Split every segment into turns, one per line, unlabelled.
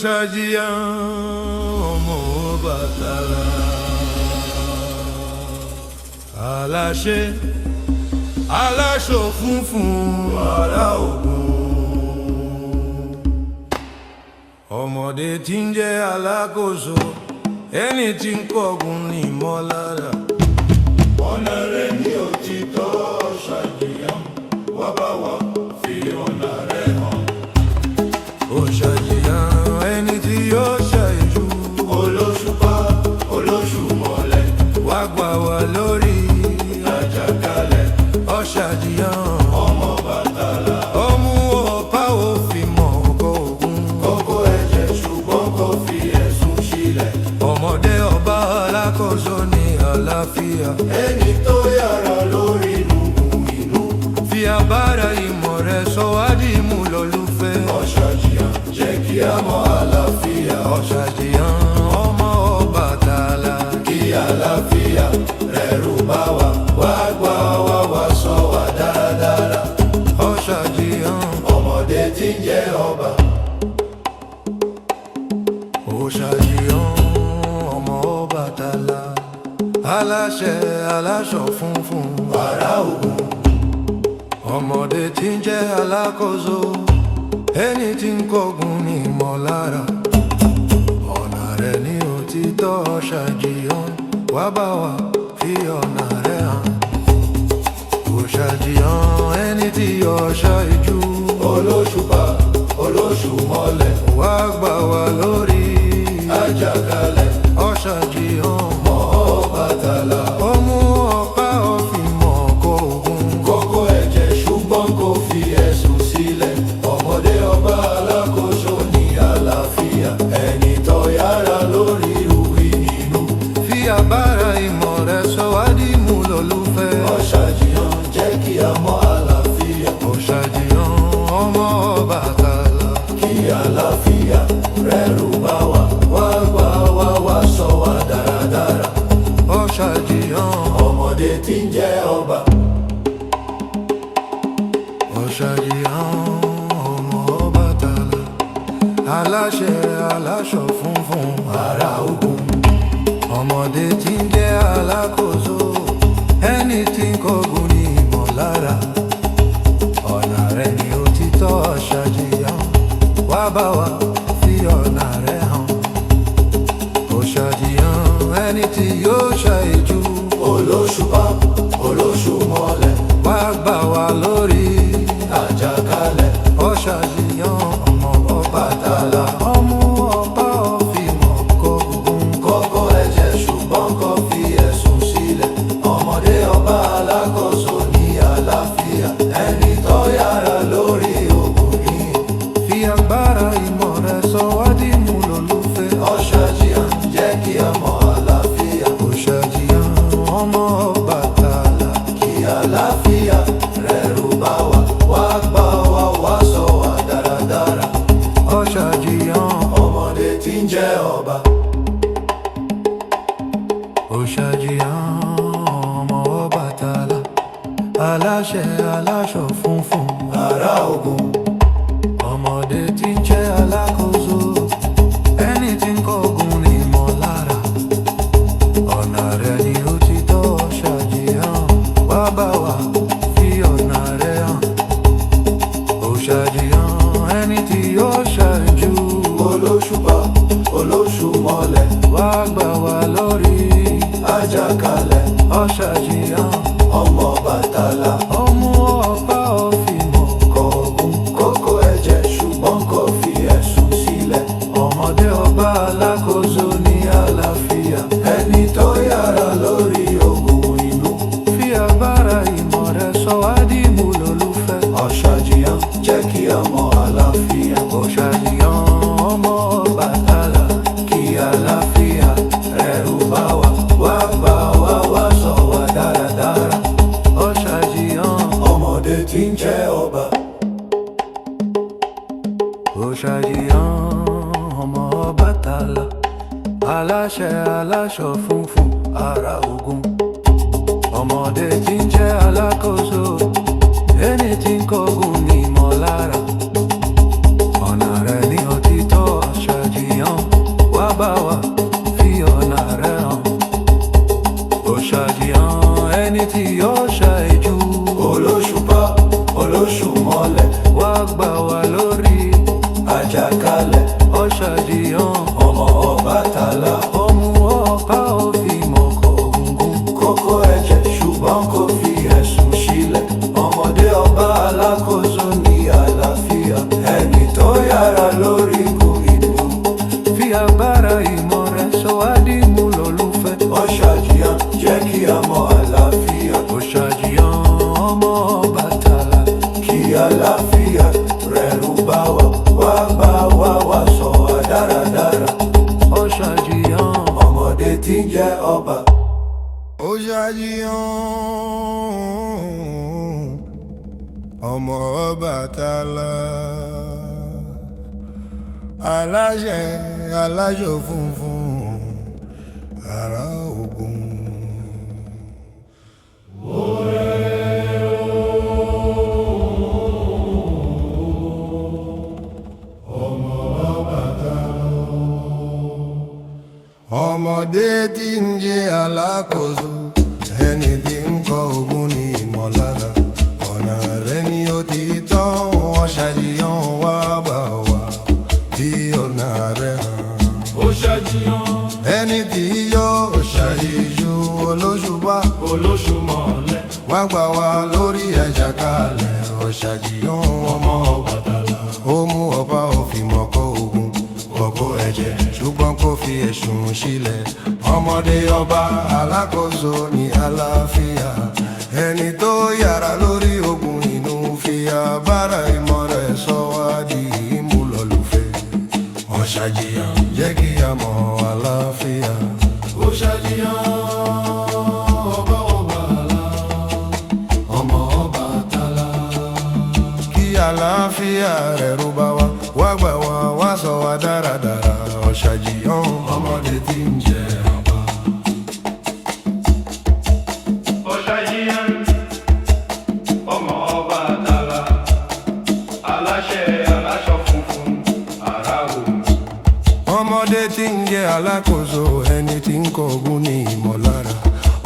Òṣàjìyàn ọmọ Ọbàtálá, aláṣẹ aláṣọ funfun ará Ògún. Ọmọdé tí ń jẹ́ alákòóso, ẹni tí ń kọ́gun ní ìmọ̀lára. Ọ̀nà rẹ̀ ní òtítọ́ Òṣàjìyàn, wá bá wa fi ọ̀nà rẹ̀ hàn. Òṣàjìyàn ẹni tí yóò ṣàìjú, olóṣùpá olóṣùmọ̀lẹ̀, wá gbà wá lórí àjàkálẹ̀. Òṣàjìyàn ọmọ Ọbàtálá, ó mú ọ̀pá òfin mọ̀ ọkọ̀ Ògún. Kókó ẹ̀jẹ̀ ṣùgbọ́n kò fi ẹ̀sùn sílẹ̀. Ọmọdé ọba alákòóso ní àlàáfíà, ẹni tó yára lórí inú. Fi agbára ìmọ̀ rẹ̀ sọ wá di ìmúlòlùfẹ́. Òṣàjìyàn jẹ́ kí a mọ àlàáfíà. Òṣàjìyàn ọmọ Ọbàtálá, kí àlàáfíà rẹ̀ rú bá wa. Wá gbà wá, wá sọ wá dáradára. Òṣàjìyàn ọmọdé tí ń jẹ́ ọba. Òṣàjìyàn ọmọ Ọbàtálá, aláṣẹ aláṣọ funfun ará Ògún. Ọmọdé tí ń jẹ́ alákòóso, ẹni tí ń kọ́gun ní ìmọ̀lára. Ọ̀nà rẹ̀ ní òtítọ́ Òṣàjìyàn, wá bá wa fi ọ̀nà rẹ̀ hàn. Òṣàjìyàn ẹni tí yóò ṣàìjú, olóṣùpá olóṣùmọ̀lẹ̀, wá gbà wá lórí àjàkálẹ̀. Òṣàjìyàn ọmọ Ọbàtálá, ó mú ọ̀pá òfin mọ̀ ọkọ̀ Ògún. Kókó ẹ̀jẹ̀ ṣùgbọ́n kò fi ẹ̀sùn sílẹ̀. Ọmọdé ọba alákòóso ní àlàáfíà, ẹni tó yára lórí inú. Fi agbára ìmọ̀ rẹ̀ sọ wá di ìmúlòlùfẹ́. Òṣàjìyàn jẹ́ kí a mọ àlàáfíà. Òṣàjìyàn ọmọ Ọbàtálá, kí àlàáfíà rẹ̀ rú bá wa. Wá gbà wá, wá sọ wá dáradára. Òṣàjìyàn ọmọdé tí ń jẹ́ ọba. Òṣàjìyàn ọmọ Ọbàtálá, aláṣẹ aláṣọ funfun ará Ògún. Ọmọdé tí ń jẹ́ alákòóso, ẹni tí ń kọ́gun ní ìmọ̀lára. Ọ̀nà rẹ̀ ní òtítọ́ Òṣàjìyàn, wá bá wa fi ọ̀nà rẹ̀ hàn. Òṣàjìyàn ẹni tí yóò ṣàìjú, olóṣùpá olóṣùmọ̀lẹ̀, wá gbà wá lórí àjàkálẹ̀. Òṣàjìyàn ọmọ Ọbàtálá, ó mú ọ̀pá òfin mọ̀ ọkọ̀ Ògún. Kókó ẹ̀jẹ̀ ṣùgbọ́n kò fi ẹ̀sùn sílẹ̀. Ọmọdé ọba alákòóso ní àlàáfíà, ẹni tó yára lórí ogun ní. Fi agbára ìmọ̀ rẹ̀ sọ wá di ìmúlòlùfẹ́. Òṣàjìyàn jẹ́ kí a mọ àlàáfíà. Òṣàjìyàn ọmọ Ọbàtálá, kí àlàáfíà rẹ̀ rú bá wa. Wá gbà wá, wá sọ wá dáradára. Òṣàjìyàn ọmọdé tí ń jẹ́ ọba. Òṣàjìyàn ọmọ Ọbàtálá, aláṣẹ aláṣọ funfun ará Ògún. Ọmọdé tí ń jẹ́ alákòóso, ẹni tí ń kọ́gun ní ìmọ̀lára. Ọ̀nà rẹ̀ ní òtítọ́ Òṣàjìyàn, wá bá wa fi ọ̀nà rẹ̀ hàn. Òṣàjìyàn ẹni tí yóò ṣàìjú, olóṣùpá olóṣùmọ̀lẹ̀, wá gbà wá lórí àjàkálẹ̀. Òṣàjìyàn ọmọ Ọbàtálá, ó mú ọ̀pá òfin mọ̀ ọkọ̀ Ògún. Kókó ẹ̀jẹ̀ ṣùgbọ́n kò fi ẹ̀sùn sílẹ̀. Ọmọdé ọba alákòóso ní àlàáfíà, ẹni tó yára lórí ogun inú. Fi agbára ìmọ̀ rẹ̀ sọ wá di ìmúlòlùfẹ́. Òṣàjìyàn jẹ́ kí a mọ àlàáfíà. Òṣàjìyàn ọmọ Ọbàtálá, kí àlàáfíà rẹ̀ rú bá wa. Wá gbà wá, wá sọ wá dáradára. Òṣàjìyàn ọmọdé tí ń jẹ́ ọba. Òṣàjìyàn ọmọ Ọbàtálá, aláṣẹ aláṣọ funfun ará Ògún. Ọmọdé tí ń jẹ́ alákòóso, ẹni tí ń kọ́gun ní ìmọ̀lára. Ọ̀nà rẹ̀ ní òtítọ́ Òṣàjìyàn. ẹni tí yóò ṣàìjú.
Olóṣùpá Olóṣùmọ̀lẹ̀
wá gbà wá lórí
Àjàkálẹ̀
Ọ̀ṣàdìyàn.
ọmọ Ọbàtálá.
Ó mú ọ̀pá ó fi mọ̀kọ̀ ògùngùn.
Kókó ẹ̀jẹ̀ ṣùgbọ́n kò fi ẹ̀sùn sílẹ̀. Ọmọdé ọba alákòóso ní àlàáfíà. Ẹni tó yára lórí ìlú.
Fi agbára ìmọ̀ rẹ̀ sọ wá di ìmúlòlùfẹ́.
Ọ̀ṣàdìyàn jẹ́ kí a mọ àlàáfíà.
Ọ̀ṣàdìyàn ọmọ Ọbàtálá.
Kí àlàáfíà rẹ̀ rú bá wa. Wá bá wa sọ wá dáradára.
Ọ̀ṣàdìyàn
Ọmọdé tí ń jẹ́ ọba.
Ọ̀ṣàdìyàn ọmọ Ọbàtálá, aláṣẹ aláṣọ funfun ará Ògùn. Ọmọdé tí ń jẹ́ alákòóso, ẹni tí ń kọ Ògùn ní ìmọ̀lára. Ọ̀nà rẹ̀ ni ó ti tọ́. Ọ̀ṣàdìyàn wá bá wa fi ọ̀nà rẹ̀ hàn.
Ọ̀ṣàdìyàn
Ẹni tí yóò ṣàyíjú Olóṣùpá
Olóṣùmọ̀lẹ̀
wá gbà wá lórí Àjàkálẹ̀. Ọ̀ṣàdìyàn ọmọ
Ọbàtálá.
ó mú ọ̀pá ó fi mọ̀kọ̀ ògùn.
Kókó ẹ̀jẹ̀
Ṣùgbọ́n kò fi ẹ̀sùn sílẹ̀. Ọmọdé ọba alákòóso ní àlàáfíà. Ẹni tó yára lórí ogun inú fi agbára ìmọ̀ rẹ̀ sọ wá di ìmúlòlùfẹ́. Ọ̀ṣàdìyàn jẹ́ kí a mọ àlàáfíà.
Ọ̀ṣàdìyàn ọba Ọbàtálá ọmọ Ọbàtálá.
Kí àlàáfíà rẹ̀ rú bá wa. Wá gbà wá wá sọ wá dáradára. Ọ̀ṣàdìyàn
Ọmọdé tí ń jẹ́ ọba. Ọ̀ṣàdìyàn ọmọ Ọbàtálá, aláṣẹ aláṣọ funfun ará Ògùn.
ọmọdé tí ń jẹ́ alákòóso, ẹni tí ń kọ Ògùn ní ìmọ̀lára.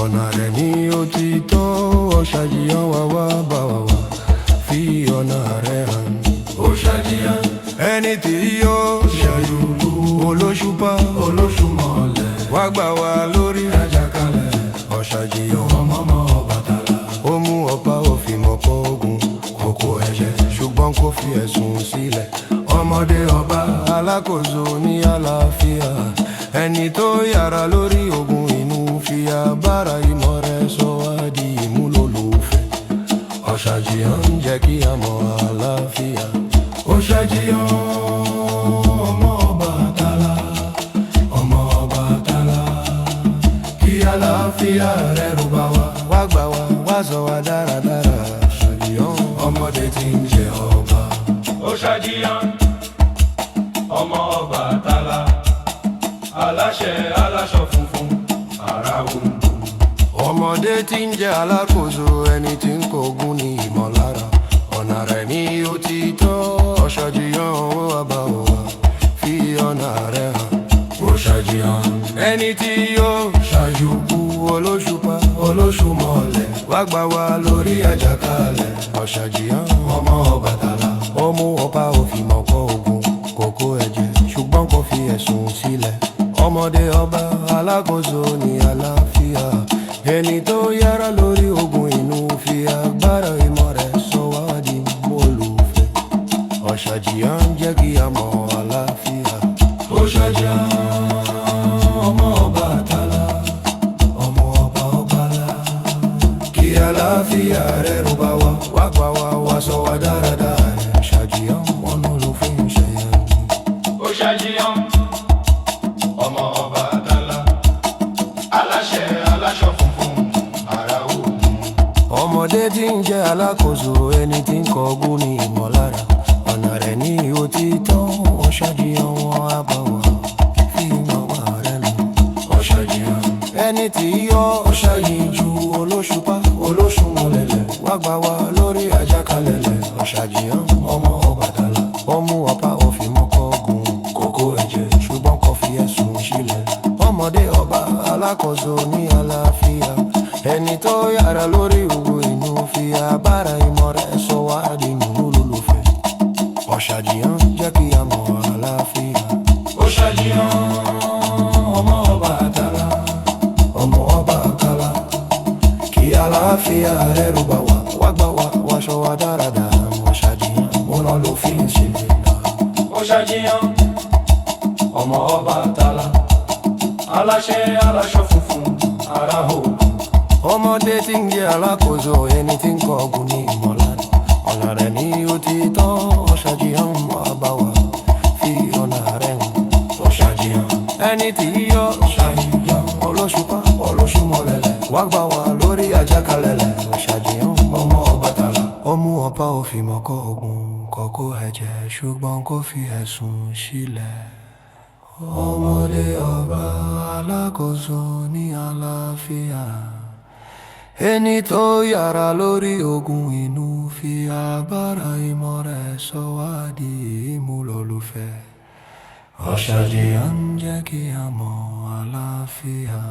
Ọ̀nà rẹ̀ ni ó ti tọ́. Ọ̀ṣàdìyàn wá wá bá wa wá fi ọ̀nà rẹ̀ hàn.
Ọ̀ṣàdìyàn
Ẹni tí yóò ṣàyùlú Olóṣùpá
Olóṣùmọ̀lẹ̀
wá gbà wá lórí
Àjàkálẹ̀
Ọ̀ṣàdìyàn
ọmọ Ọbàtálá.
ó mú ọ̀pá ó fi mọ̀kọ̀ ògùn.
Kókó ẹ̀jẹ̀
Ṣùgbọ́n kò fi ẹ̀sùn sílẹ̀.
ọmọdé ọba
Alákòóso ní àlàáfíà. Ẹni tó yára lórí ogun inú fi agbára ìmọ̀ rẹ̀ sọ wá di ìmúlòlùfẹ́. Ọ̀ṣàdìyàn jẹ́ kí a mọ àlàáfíà.
Ọ̀ṣàdìyàn ọmọ Ọbàtálá ọmọ Ọbàtálá. Kí àlàáfíà rẹ̀ rú bá wa.
Wá gbà wá wá sọ wá dáradára. Ọ̀ṣàdìyàn
Ọmọdé tí ń jẹ́ ọba. Ọ̀ṣàdìyàn ọmọ Ọbàtálá, aláṣẹ aláṣọ funfun ará Ògùn.
ọmọdé tí ń jẹ́ alákòóso, ẹni tí ń kọ Ògùn ní ìmọ̀lára. Ọ̀nà rẹ̀ ni ó ti tọ́. Ọ̀ṣàdìyàn wá bá wa fi ọ̀nà rẹ̀ hàn.
Ọ̀ṣàdìyàn
Ẹni tí yóò ṣàyùkú Olóṣùpá
Olóṣùmọ̀lẹ̀
wá gbà wá lórí
Àjàkálẹ̀
Ọ̀ṣàdìyàn
ọmọ Ọbàtálá.
ó mú ọ̀pá ó fi mọ̀kọ̀ ògùn. Kókó ẹ̀jẹ̀ ṣùgbọ́n kò fi ẹ̀sùn sílẹ̀. Ọmọdé ọba alákòóso ní àlàáfíà. Ẹni tó yára lórí ogun inú fi agbára ìmọ̀ rẹ̀ sọ wá di ìmúlòlùfẹ́. Ọ̀ṣàdìyàn jẹ́ kí a mọ àlàáfíà.
Ọ̀ṣàdìyàn ọmọ Ọbàtálá ọmọ ọba Ọbàtálá. Kí àlàáfíà rẹ̀ rú bá wa.
Wá gbà wá wá sọ wá dáradára. Ọ̀ṣàdìyàn ọ̀nà ló fi ń ṣe yẹn.
Ọ̀ṣàdìyàn ọmọ Ọbàtálá, aláṣẹ aláṣọ funfun ará Ògùn.
Ọmọdé tí ń jẹ́ alákòóso, ẹni tí ń kọ Ògùn ní ìmọ̀lára. Ọ̀nà rẹ̀ ni ó ti tọ́. Ọ̀ṣàdìyàn wọn á bá wa fi ọ̀pá rẹ̀ lọ.
Ọ̀ṣàdìyàn
Ẹni tí yóò ṣàyíjú Olóṣùpá
Olóṣùmọ̀lẹ̀
wá gbà wá lórí Àjàkálẹ̀. Ọ̀ṣàdìyàn
ọmọ Ọbàtálá.
ó mú ọ̀pá ó fi mọ̀kọ̀ ògùn.
Kókó ẹ̀jẹ̀
Ṣùgbọ́n kò fi ẹ̀sùn sílẹ̀. Ọmọdé ọba alákòóso ní àlàáfíà. Ẹni tó yára lórí ogun inú fi agbára ìmọ̀ rẹ̀ sọ wá di nínú lólùfẹ́. Ọ̀ṣàjìyàn jẹ́ kí a mọ̀ àlàáfíà.
Ọ̀ṣàjìyàn ọmọ Ọbàtálá, ọmọ Ọbàtálá, kí àlàáfíà rẹ̀ ló bá wà.
Wá gbà wá wáṣọ wa dáradára. Ọ̀ṣàjìyàn
Múná ló fi ń ṣe lẹ́la. Ọ̀ṣàjìyàn ọmọ Ọbàtálá, aláṣẹ aláṣọ funfun ará òògùn.
ọmọdé tí ń jẹ́ alákòóso ẹni tí ń kọ ogun ní ìmọ̀lára. ọ̀nà rẹ̀ ní òtítọ́. Ọ̀ṣàjìyàn máa bá wa fi ọ̀nà rẹ̀ hàn.
Ọ̀ṣàjìyàn
ẹni tí yọ
Ọ̀ṣàjìyàn
olóṣùpá
Olóṣùmọ̀lẹ́lẹ̀,
wá gbà wá lórí
Àjàkálẹ̀lẹ̀,
Ọ̀ṣàjìyàn
ọmọ Ọbàtálá.
ọmú ọba ò fi mọ́kọ́ ogun kọ́kọ́ ẹ̀jẹ̀ ṣùgbọ́n kò fi ẹ̀sùn sílẹ̀. ọmọdé ọba alákòóso ní àlàáfíà. ẹni tó yára lórí ogun inú fi agbára ìmọ̀ rẹ̀ sọ wá di ìmúlòlùfẹ́. Ọ̀ṣàjìyàn jẹ́ kí a mọ̀ àlàáfíà.